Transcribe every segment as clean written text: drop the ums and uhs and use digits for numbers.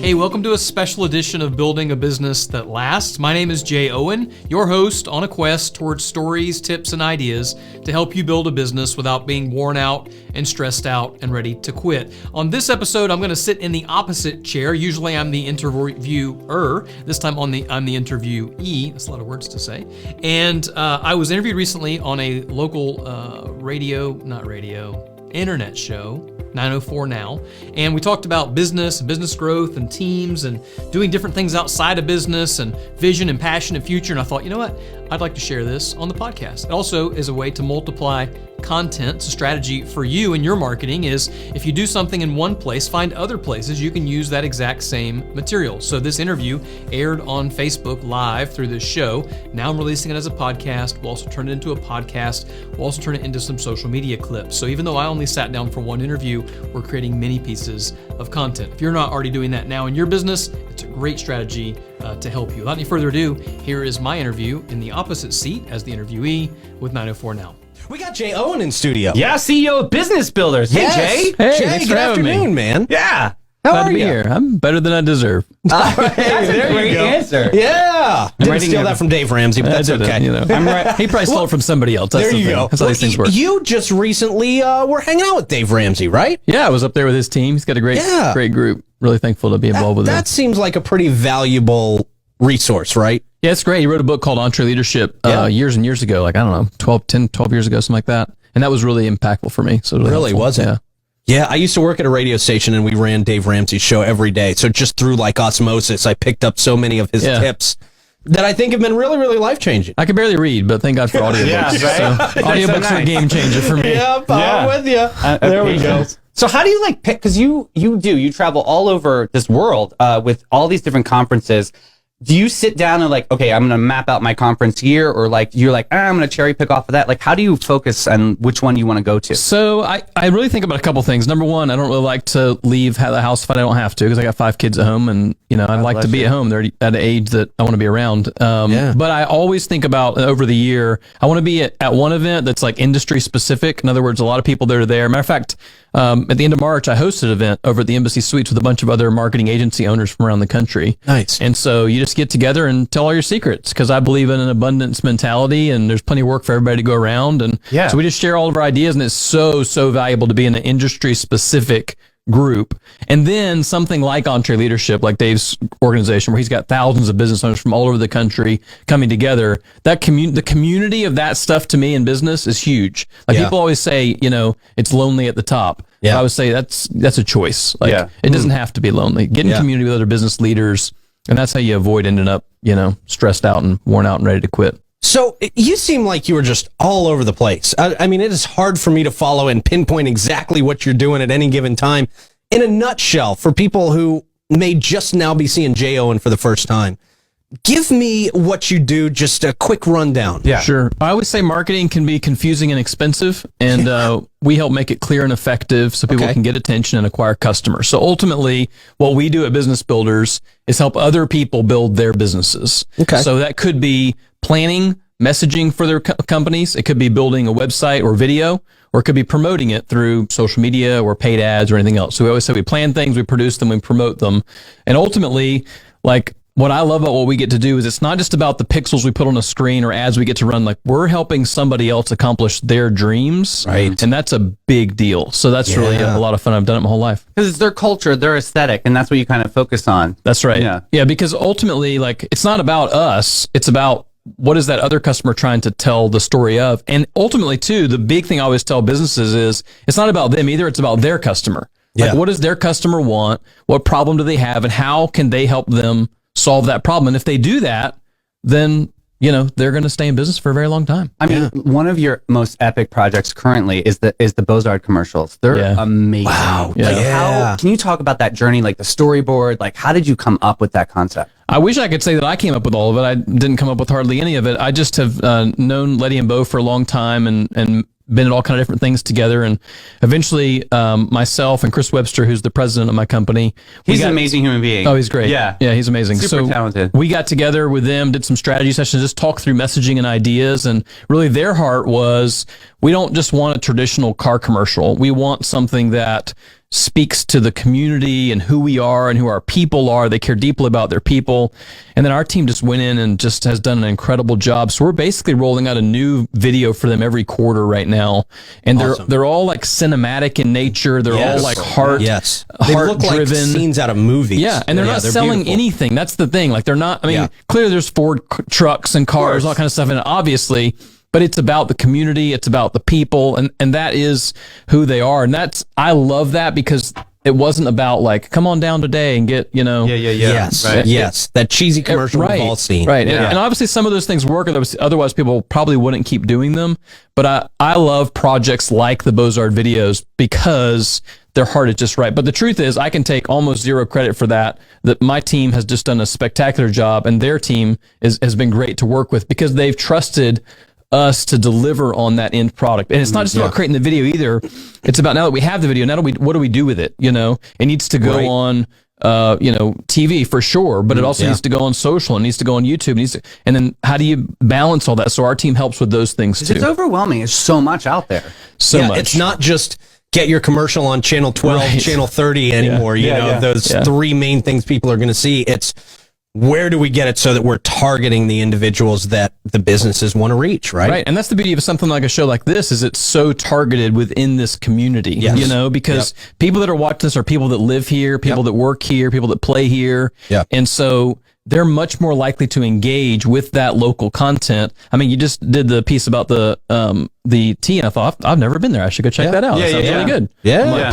Hey, welcome to a special edition of Building a Business That Lasts. My name is Jay Owen, your host on a quest towards stories, tips, and ideas to help you build a business without being worn out and stressed out and ready to quit. On this episode, I'm going to sit in the opposite chair. Usually I'm the interviewer. This time I'm the interviewee. That's a lot of words to say. And I was interviewed recently on a local internet show, 904 Now, and we talked about business growth and teams and doing different things outside of business and vision and passion and future. And I thought, you know what? I'd like to share this on the podcast. It also is a way to multiply content. It's a strategy for you in your marketing is if you do something in one place, find other places you can use that exact same material. So this interview aired on Facebook Live through this show. Now I'm releasing it as a podcast. We'll also turn it into a podcast. We'll also turn it into some social media clips. So even though I only sat down for one interview, we're creating many pieces of content. If you're not already doing that now in your business, it's a great strategy to help you. Without any further ado, here is my interview in the opposite seat as the interviewee with 904 Now. We got Jay Owen in studio. Yeah, CEO of Business Builders. Yes. Hey, Jay. Hey, Jay, thanks good for having afternoon, me. man. Yeah. How Glad are to be you? here. I'm better than I deserve. That's a great answer. Yeah. Didn't steal that from Dave Ramsey, but that's I didn't, okay. you know. He probably stole it from somebody else. That's There the you thing. go. That's how these things work. You just recently were hanging out with Dave Ramsey, right? Yeah, I was up there with his team. He's got a great group. Really thankful to be involved with them. That seems like a pretty valuable resource, right? Yeah, it's great. He wrote a book called EntreLeadership years and years ago, like, I don't know, 12 years ago, something like that. And that was really impactful for me. So Really, helpful. was it? Yeah. Yeah, I used to work at a radio station and we ran Dave Ramsey's show every day. So just through like osmosis, I picked up so many of his tips that I think have been really, really life-changing. I can barely read, but thank God for audiobooks. Yeah, right? So, audiobooks are a game changer for me. Yep, I'm with you. There we go. So how do you like pick, because you travel all over this world with all these different conferences. Do you sit down and like, okay, I'm going to map out my conference year, or like you're like, I'm going to cherry pick off of that? Like, how do you focus on which one you want to go to? So I really think about a couple things. Number one, I don't really like to leave the house if I don't have to, because I got 5 kids at home, and I'd like to be at home. They're at an age that I want to be around. But I always think about over the year, I want to be at one event that's like industry specific. In other words, a lot of people that are there. Matter of fact, at the end of March, I hosted an event over at the Embassy Suites with a bunch of other marketing agency owners from around the country. Nice. And so you just get together and tell all your secrets, because I believe in an abundance mentality, and there's plenty of work for everybody to go around. And so we just share all of our ideas, and it's so valuable to be in an industry specific group. And then something like EntreLeadership, like Dave's organization, where he's got thousands of business owners from all over the country coming together. That the community of that stuff to me in business is huge. Like people always say, it's lonely at the top. Yeah. I would say that's a choice. Like it doesn't have to be lonely. Get in community with other business leaders, and that's how you avoid ending up, stressed out and worn out and ready to quit. So you seem like you were just all over the place. I mean, it is hard for me to follow and pinpoint exactly what you're doing at any given time. In a nutshell, for people who may just now be seeing Jay Owen for the first time, give me what you do, just a quick rundown. Yeah. Sure. I always say marketing can be confusing and expensive, and we help make it clear and effective so people can get attention and acquire customers. So ultimately, what we do at Business Builders is help other people build their businesses. Okay. So that could be planning messaging for their companies. It could be building a website or video, or it could be promoting it through social media or paid ads or anything else. So we always say we plan things, we produce them, we promote them. And ultimately, like, what I love about what we get to do is it's not just about the pixels we put on a screen or ads we get to run. Like, we're helping somebody else accomplish their dreams. Right. And that's a big deal. So that's really a lot of fun. I've done it my whole life. Because it's their culture, their aesthetic, and that's what you kind of focus on. That's right. Yeah. Yeah. Because ultimately, like, it's not about us. It's about what is that other customer trying to tell the story of? And ultimately, too, the big thing I always tell businesses is it's not about them either. It's about their customer. Like, what does their customer want? What problem do they have? And how can they help them solve that problem? And if they do that, then, they're going to stay in business for a very long time. I mean, one of your most epic projects currently is the Bozard commercials. They're amazing. Wow. Like, how can you talk about that journey, like the storyboard? Like, how did you come up with that concept? I wish I could say that I came up with all of it. I didn't come up with hardly any of it. I just have known Letty and Bo for a long time and been at all kind of different things together. And eventually, myself and Chris Webster, who's the president of my company. He's an amazing human being. Oh, he's great. Yeah. Yeah, he's amazing. Super talented. We got together with them, did some strategy sessions, just talked through messaging and ideas. And really their heart was, we don't just want a traditional car commercial. We want something that speaks to the community and who we are and who our people are. They care deeply about their people. And then our team just went in and just has done an incredible job. So we're basically rolling out a new video for them every quarter right now. And they're all like cinematic in nature. They're all like heart They look like driven scenes out of movies. Yeah, and they're not selling beautiful. anything. That's the thing. Like they're not, I mean, clearly there's Ford trucks and cars, all kind of stuff in it, obviously, but it's about the community, it's about the people, and that is who they are. And I love that because it wasn't about like, come on down today and get, Yes, Right. yes. That cheesy commercial we've all seen. Right. And obviously some of those things work, otherwise people probably wouldn't keep doing them. But I love projects like the Bozard videos because their heart is just right. But the truth is, I can take almost zero credit for that my team has just done a spectacular job, and their team has been great to work with because they've trusted us to deliver on that end product. And it's not just about creating the video either. It's about, now that we have the video, what do we do with it? It needs to go on TV for sure, but it also needs to go on social, it needs to go on YouTube, and then how do you balance all that? So our team helps with those things too. It's overwhelming. It's so much out there. So much. It's not just get your commercial on channel 12, channel 30 anymore. Those three main things people are going to see. It's where do we get it so that we're targeting the individuals that the businesses want to reach, right? Right, and that's the beauty of something like a show like this, is it's so targeted within this community, because people that are watching this are people that live here, people that work here, people that play here, and so they're much more likely to engage with that local content. I mean, you just did the piece about the tea, and I thought, I've never been there. I should go check that out. That sounds really good.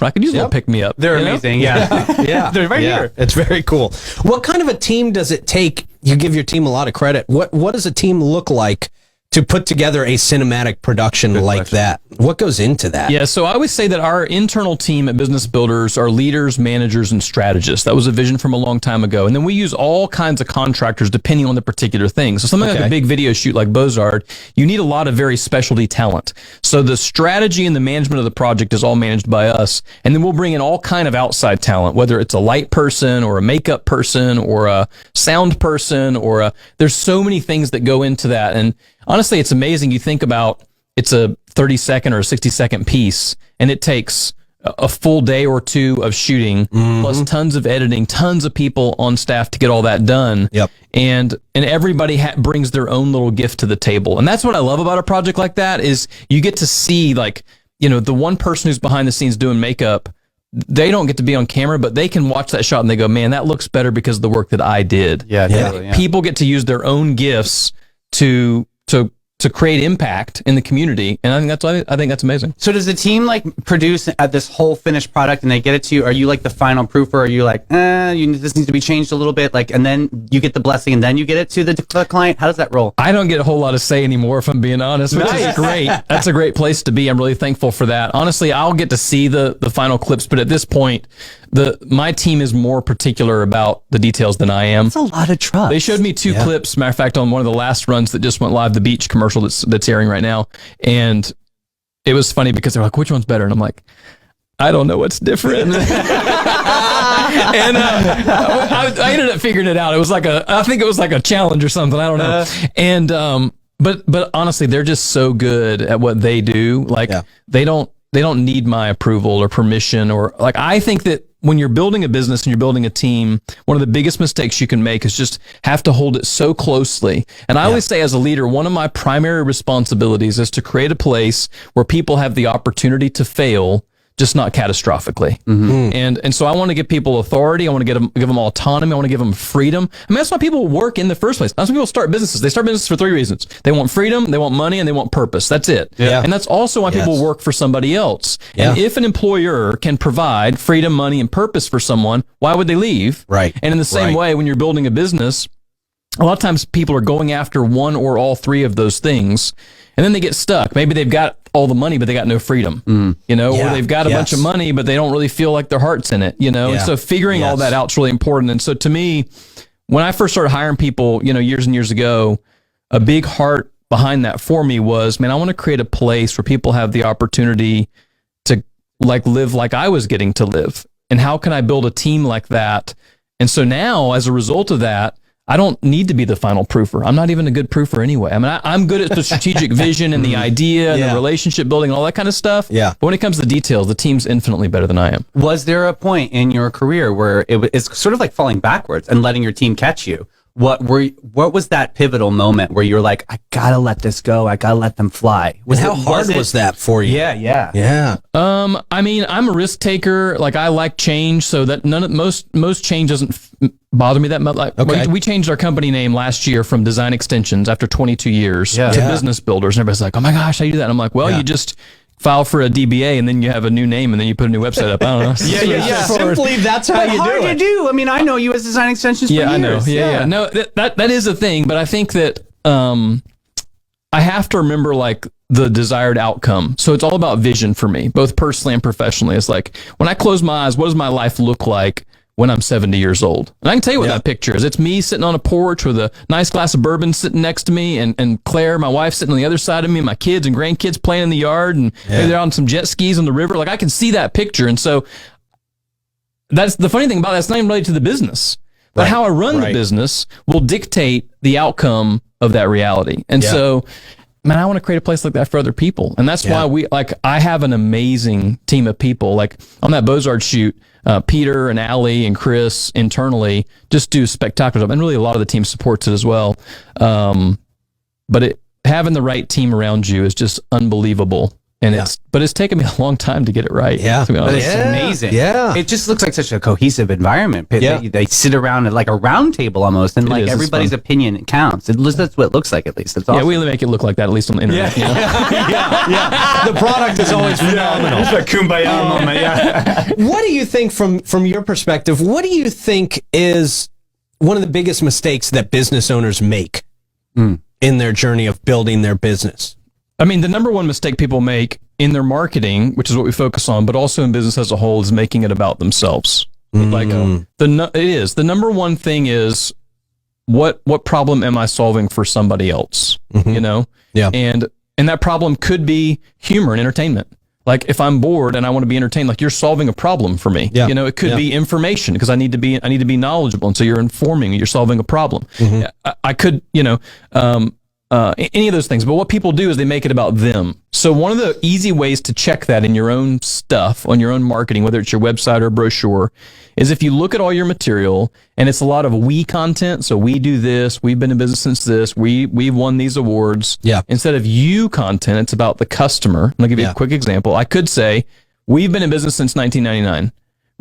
I could use a little pick me up. They're amazing. Yeah. They're right here. It's very cool. What kind of a team does it take? You give your team a lot of credit. What does a team look like to put together a cinematic production like that? What goes into that? Yeah, so I always say that our internal team at Business Builders are leaders, managers, and strategists. That was a vision from a long time ago. And then we use all kinds of contractors depending on the particular thing. So something like a big video shoot like Bozard, you need a lot of very specialty talent. So the strategy and the management of the project is all managed by us. And then we'll bring in all kind of outside talent, whether it's a light person or a makeup person or a sound person there's so many things that go into that. And honestly, it's amazing. You think about, it's a 30-second or a 60-second piece, and it takes a full day or two of shooting, plus tons of editing, tons of people on staff to get all that done. And everybody brings their own little gift to the table. And that's what I love about a project like that, is you get to see, like, the one person who's behind the scenes doing makeup, they don't get to be on camera, but they can watch that shot and they go, man, that looks better because of the work that I did. Totally, People get to use their own gifts to create impact in the community, and I think that's amazing. So does the team like produce this whole finished product and they get it to you? Are you like the final proofer? Or are you like, this needs to be changed a little bit, like, and then you get the blessing and then you get it to the client? How does that roll? I don't get a whole lot of say anymore, if I'm being honest, which is great. That's a great place to be. I'm really thankful for that. Honestly, I'll get to see the final clips, but at this point, my team is more particular about the details than I am. That's a lot of trust. They showed me two clips, matter of fact, on one of the last runs that just went live, the beach commercial that's airing right now. And it was funny because they're like, which one's better? And I'm like, I don't know what's different. And I ended up figuring it out. It was I think it was like a challenge or something. I don't know. And, but honestly, they're just so good at what they do. Like they don't need my approval or permission, or like, I think that when you're building a business and you're building a team, one of the biggest mistakes you can make is just have to hold it so closely. And I always say, as a leader, one of my primary responsibilities is to create a place where people have the opportunity to fail, just not catastrophically. And so I want to give people authority. I want to give them autonomy. I want to give them freedom. I mean, that's why people work in the first place. That's why people start businesses. They start businesses for three reasons. They want freedom, they want money, and they want purpose. That's it. And that's also why people work for somebody else. And if an employer can provide freedom, money, and purpose for someone, why would they leave? Right. And in the same way, when you're building a business, a lot of times people are going after one or all three of those things, and then they get stuck. Maybe they've got all the money, but they got no freedom, or they've got a bunch of money, but they don't really feel like their heart's in it, And so figuring all that out is really important. And so to me, when I first started hiring people, years and years ago, a big heart behind that for me was, man, I want to create a place where people have the opportunity to like live like I was getting to live. And how can I build a team like that? And so now, as a result of that, I don't need to be the final proofer. I'm not even a good proofer anyway. I mean, I'm good at the strategic vision and the idea and the relationship building and all that kind of stuff. Yeah. But when it comes to the details, the team's infinitely better than I am. Was there a point in your career where it's sort of like falling backwards and letting your team catch you? What was that pivotal moment where you're like, I gotta let this go. I gotta let them fly? How hard was that for you? Yeah. I mean, I'm a risk taker. Like, I like change, so that most change doesn't bother me that much. Like, Okay. we changed our company name last year from Design Extensions after 22 years to Yeah. Business Builders, and everybody's like, "Oh my gosh, how do you do that?" And I'm like, "Well, you just file for a DBA, and then you have a new name, and then you put a new website up." I don't know. Simply, that's how you Hard do to it. do. I mean, I know you as Design Extensions for years. Yeah, I know. Yeah. No, that is a thing, but I think that I have to remember like the desired outcome. So it's all about vision for me, both personally and professionally. It's like when I close my eyes, what does my life look like when I'm 70 years old? And I can tell you what that picture is. It's me sitting on a porch with a nice glass of bourbon sitting next to me, and Claire, my wife, sitting on the other side of me, and my kids and grandkids playing in the yard, and maybe they're on some jet skis on the river. Like, I can see that picture. And so that's the funny thing about that. It's not even related to the business, but how I run the business will dictate the outcome of that reality. And so, man, I want to create a place like that for other people. And that's why I have an amazing team of people. Like on that Beaux-Arts shoot, Peter and Allie and Chris internally just do spectacular job. And really a lot of the team supports it as well. But having the right team around you is just unbelievable. And it's taken me a long time to get it right. Yeah. To be honest. It's amazing. Yeah. It just looks like such a cohesive environment. They sit around at like a round table almost, and like is. It's everybody's fun. opinion counts. That's what it looks like, at least. It's awesome. Yeah, we really make it look like that, at least on the internet. You know? The product is always phenomenal. It's a kumbaya moment. Yeah. What do you think from your perspective, what do you think is one of the biggest mistakes that business owners make in their journey of building their business? I mean, the number one mistake people make in their marketing, which is what we focus on, but also in business as a whole, is making it about themselves. Like it is. The number one thing is what problem am I solving for somebody else? You know? Yeah. And that problem could be humor and entertainment. Like if I'm bored and I want to be entertained, like you're solving a problem for me. Yeah. You know, it could be information because I need to be knowledgeable, and so you're informing, you're solving a problem. I could, any of those things. But what people do is they make it about them. So one of the easy ways to check that in your own stuff, on your own marketing, whether it's your website or brochure, is if you look at all your material and it's a lot of we content. So we do this, we've been in business since this, we've won these awards. Yeah. Instead of you content, it's about the customer. I'll give you a quick example. I could say, we've been in business since 1999.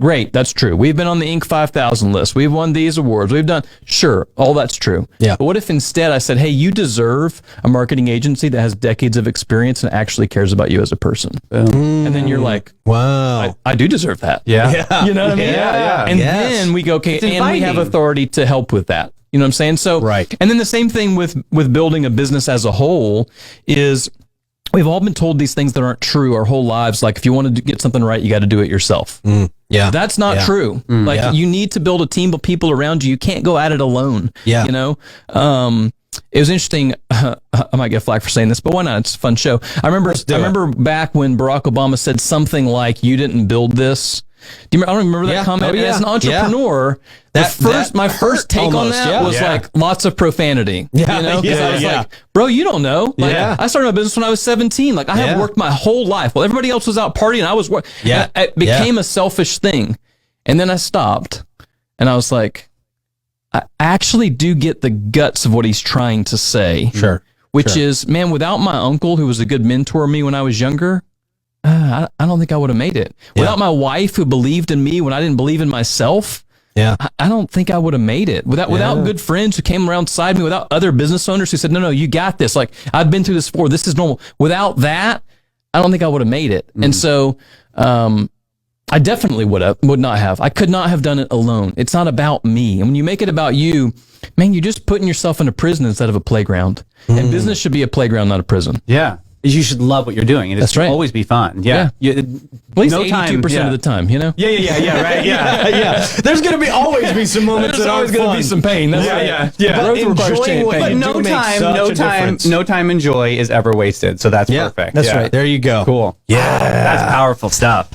Great, that's true. We've been on the Inc. 5000 list. We've won these awards. We've done, sure, all that's true. Yeah. But what if instead I said, hey, you deserve a marketing agency that has decades of experience and actually cares about you as a person? And then you're like, Wow. I do deserve that. Yeah. You know what I mean? Yeah. And Yes. then we go, okay, It's and we have inviting. authority to help with that. You know what I'm saying? So, Right. And then the same thing with building a business as a whole is, we've all been told these things that aren't true our whole lives. Like, if you want to get something right, you got to do it yourself. Yeah. That's not true. Like, you need to build a team of people around you. You can't go at it alone. Yeah. You know? It was interesting. I might get flack for saying this, but why not? It's a fun show. I remember back when Barack Obama said something like, "You didn't build this." Do you? I don't remember that Yeah. comment. Oh, And yeah. as an entrepreneur, my first take on almost, that was like lots of profanity. Yeah, You know? 'Cause yeah, I was yeah. like, bro, you don't know. Like, Yeah. I started my business when I was 17. Like, I have worked my whole life. Well, everybody else was out partying. I was working. Yeah. It became a selfish thing. And then I stopped and I was like, I actually do get the guts of what he's trying to say. Sure. Which is, man, without my uncle, who was a good mentor of me when I was younger, I don't think I would have made it. Without my wife, who believed in me when I didn't believe in myself, Yeah. I don't think I would have made it. Without good friends who came around beside me, without other business owners who said, no, you got this. Like, I've been through this before. This is normal. Without that, I don't think I would have made it. And so, I definitely would not have. I could not have done it alone. It's not about me. And when you make it about you, man, you're just putting yourself in a prison instead of a playground. And business should be a playground, not a prison. Yeah. You should love what you're doing. And it That's should right. always be fun. Yeah. At least 82% of the time, you know? Yeah, right. Yeah. Yeah. There's going to always be some moments There's that always aren't going to fun. be some pain. That's right. But Growth requires enjoying change. what But you no do makes time, such no a time, difference. no time and joy is ever wasted. So that's perfect. That's right. There you go. Cool. Yeah. That's powerful stuff.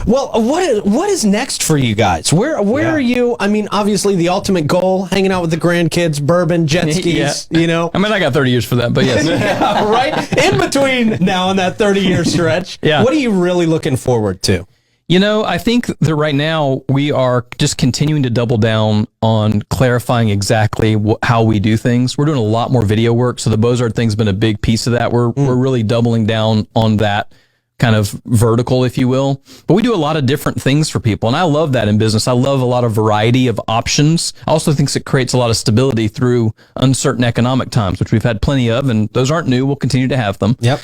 Well, what is next for you guys? Where are you? I mean, obviously the ultimate goal, hanging out with the grandkids, bourbon, jet skis, you know. I mean, I got 30 years for that, but yes. Yeah, right? In between now and that 30-year stretch. Yeah. What are you really looking forward to? You know, I think that right now we are just continuing to double down on clarifying exactly how we do things. We're doing a lot more video work, so the Bozard thing's been a big piece of that. We're really doubling down on that kind of vertical, if you will. But we do a lot of different things for people, and I love that in business. I love a lot of variety of options. I also think it creates a lot of stability through uncertain economic times, which we've had plenty of, and those aren't new. We'll continue to have them. Yep.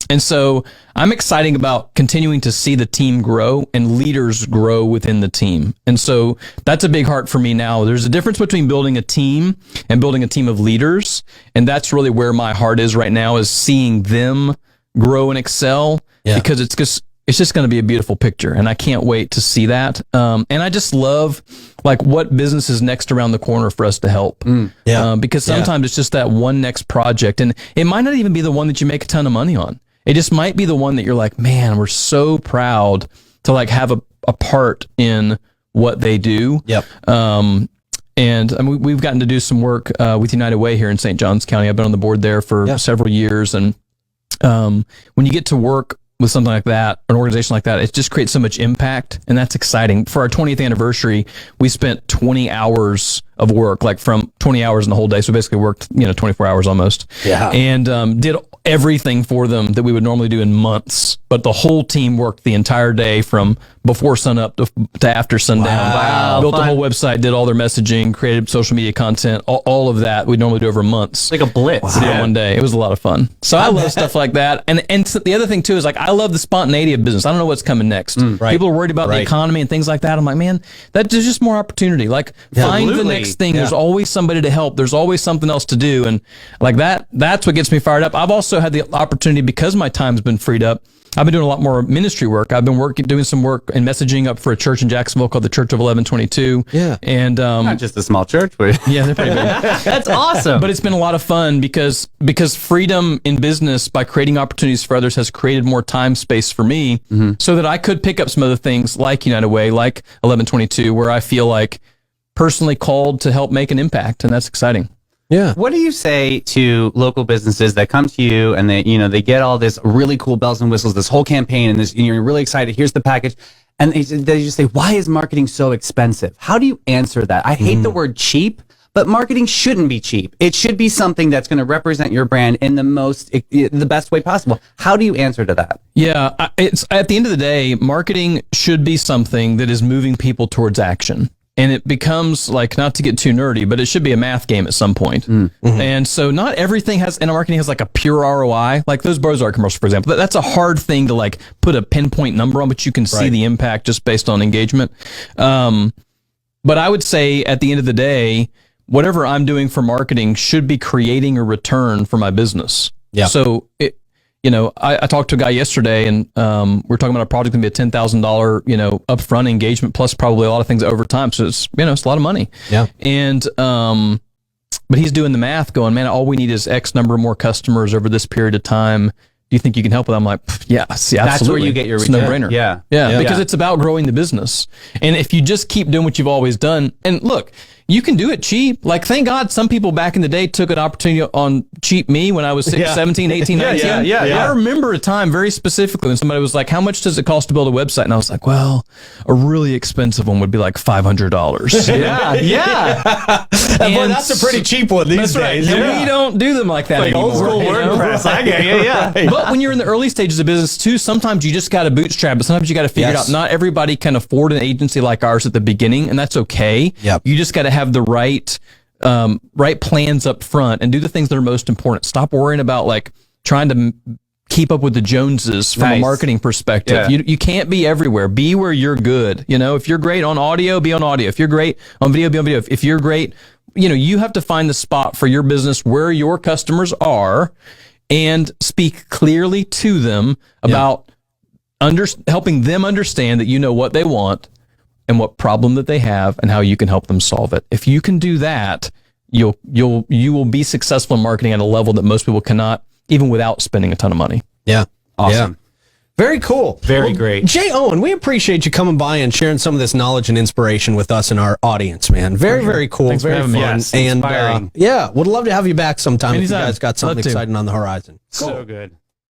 And so I'm excited about continuing to see the team grow and leaders grow within the team. And so that's a big heart for me now. There's a difference between building a team and building a team of leaders. And that's really where my heart is right now, is seeing them grow and excel, because it's just going to be a beautiful picture. And I can't wait to see that. And I just love like what business is next around the corner for us to help. Because sometimes it's just that one next project, and it might not even be the one that you make a ton of money on. It just might be the one that you're like, man, we're so proud to like have a part in what they do. Yep. And I mean, we've gotten to do some work with United Way here in St. Johns County. I've been on the board there for several years. And when you get to work with something like that, an organization like that, it just creates so much impact, and that's exciting. For our 20th anniversary, we spent 20 hours of work, like from 20 hours in the whole day. So basically worked, 24 hours almost. Yeah. And did everything for them that we would normally do in months. But the whole team worked the entire day from before sunup to after sundown. Wow. Built the whole website, did all their messaging, created social media content, all of that we'd normally do over months. Like a blitz. Yeah, one day. It was a lot of fun. So I love stuff like that. And so the other thing too is like I love the spontaneity of business. I don't know what's coming next. Right. People are worried about the economy and things like that. I'm like, man, there's just more opportunity. Like find the next thing. There's always somebody to help. There's always something else to do. And like that's what gets me fired up. I've also had the opportunity, because my time's been freed up, I've been doing a lot more ministry work. I've been doing some work and messaging up for a church in Jacksonville called the Church of 1122. Yeah. And not just a small church, but yeah, they're pretty big. that's awesome. But it's been a lot of fun because freedom in business by creating opportunities for others has created more time space for me, so that I could pick up some other things like United Way, like 1122, where I feel like personally called to help make an impact, and that's exciting. Yeah. What do you say to local businesses that come to you and they get all this really cool bells and whistles, this whole campaign, and you're really excited, here's the package, and they just say, why is marketing so expensive? How do you answer that? I hate the word cheap, but marketing shouldn't be cheap. It should be something that's going to represent your brand in the best way possible. How do you answer to that? Yeah, it's at the end of the day, marketing should be something that is moving people towards action. And it becomes like, not to get too nerdy, but it should be a math game at some point. And so not everything in marketing has like a pure ROI, like those Bozard commercials, for example. That's a hard thing to like put a pinpoint number on, but you can see the impact just based on engagement. But I would say at the end of the day, whatever I'm doing for marketing should be creating a return for my business. Yeah. So I talked to a guy yesterday, and we're talking about a project going to be a $10,000, upfront engagement plus probably a lot of things over time. So it's, it's a lot of money. Yeah. And, but he's doing the math going, man, all we need is X number more customers over this period of time. Do you think you can help with that? I'm like, yeah, absolutely. That's where you get your return. It's no brainer. Yeah. Because it's about growing the business. And if you just keep doing what you've always done, and look, you can do it cheap. Like, thank God some people back in the day took an opportunity on Cheap Me when I was 17, 18, 19. I remember a time very specifically when somebody was like, how much does it cost to build a website? And I was like, well, a really expensive one would be like $500. Boy, that's a pretty cheap one these days. And we don't do them like that anymore. Old school WordPress. I get it. But when you're in the early stages of business too, sometimes you just got to bootstrap, but sometimes you got to figure it out. Not everybody can afford an agency like ours at the beginning, and that's okay. Yep. You just got to have the right plans up front and do the things that are most important. Stop worrying about like trying to keep up with the Joneses from a marketing perspective. Yeah. You can't be everywhere. Be where you're good. If you're great on audio, be on audio. If you're great on video, be on video. If you're great, you have to find the spot for your business where your customers are and speak clearly to them about helping them understand that you know what they want and what problem that they have and how you can help them solve it. If you can do that, you will be successful in marketing at a level that most people cannot, even without spending a ton of money. Yeah. Awesome. Very cool. Very great. Jay Owen, we appreciate you coming by and sharing some of this knowledge and inspiration with us and our audience, man. Very, very cool. Thanks for very having me. fun. Yes, and inspiring. yeah, would love to have you back sometime if you Anytime. guys got something Love to. exciting on the horizon. So good.